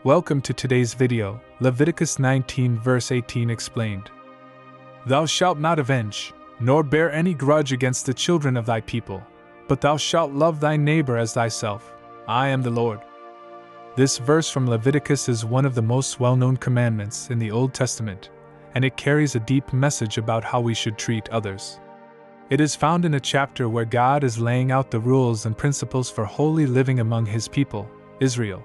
Welcome to today's video, Leviticus 19 verse 18 explained. Thou shalt not avenge, nor bear any grudge against the children of thy people, but thou shalt love thy neighbor as thyself. I am the Lord. This verse from Leviticus is one of the most well-known commandments in the Old Testament, and it carries a deep message about how we should treat others. It is found in a chapter where God is laying out the rules and principles for holy living among His people, Israel.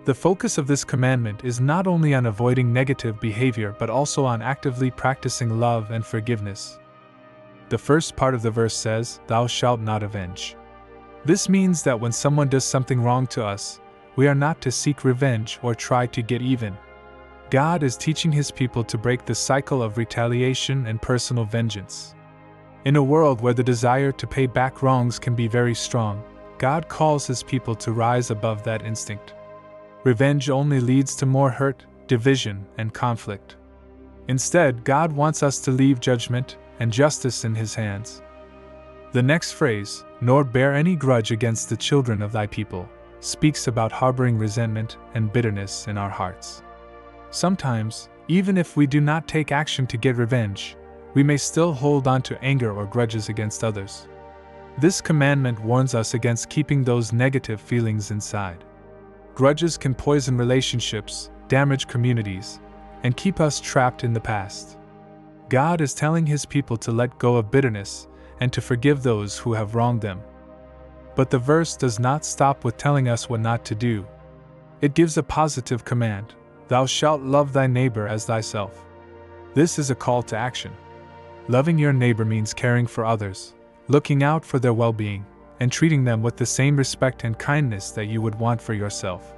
The focus of this commandment is not only on avoiding negative behavior but also on actively practicing love and forgiveness. The first part of the verse says, "Thou shalt not avenge." This means that when someone does something wrong to us, we are not to seek revenge or try to get even. God is teaching His people to break the cycle of retaliation and personal vengeance. In a world where the desire to pay back wrongs can be very strong, God calls His people to rise above that instinct. Revenge only leads to more hurt, division, and conflict. Instead, God wants us to leave judgment and justice in His hands. The next phrase, "nor bear any grudge against the children of thy people," speaks about harboring resentment and bitterness in our hearts. Sometimes, even if we do not take action to get revenge, we may still hold on to anger or grudges against others. This commandment warns us against keeping those negative feelings inside. Grudges can poison relationships, damage communities, and keep us trapped in the past. God is telling His people to let go of bitterness and to forgive those who have wronged them. But the verse does not stop with telling us what not to do. It gives a positive command: "Thou shalt love thy neighbor as thyself." This is a call to action. Loving your neighbor means caring for others, looking out for their well-being, and treating them with the same respect and kindness that you would want for yourself.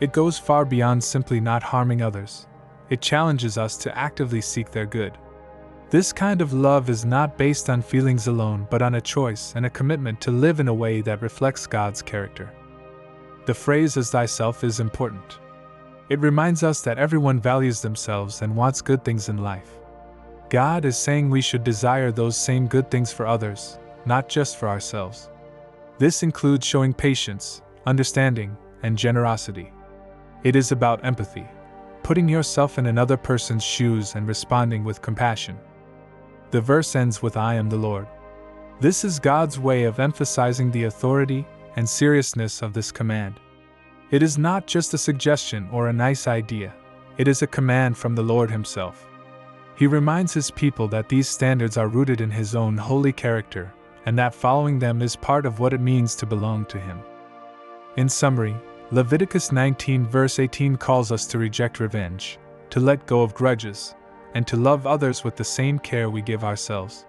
It goes far beyond simply not harming others. It challenges us to actively seek their good. This kind of love is not based on feelings alone but on a choice and a commitment to live in a way that reflects God's character. The phrase "as thyself" is important. It reminds us that everyone values themselves and wants good things in life. God is saying we should desire those same good things for others, not just for ourselves. This includes showing patience, understanding, and generosity. It is about empathy, putting yourself in another person's shoes and responding with compassion. The verse ends with "I am the Lord." This is God's way of emphasizing the authority and seriousness of this command. It is not just a suggestion or a nice idea, it is a command from the Lord Himself. He reminds His people that these standards are rooted in His own holy character, and that following them is part of what it means to belong to Him. In summary, Leviticus 19 verse 18 calls us to reject revenge, to let go of grudges, and to love others with the same care we give ourselves.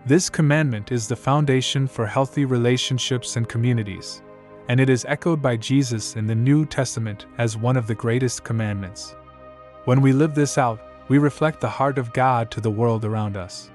This commandment is the foundation for healthy relationships and communities, and it is echoed by Jesus in the New Testament as one of the greatest commandments. When we live this out, we reflect the heart of God to the world around us.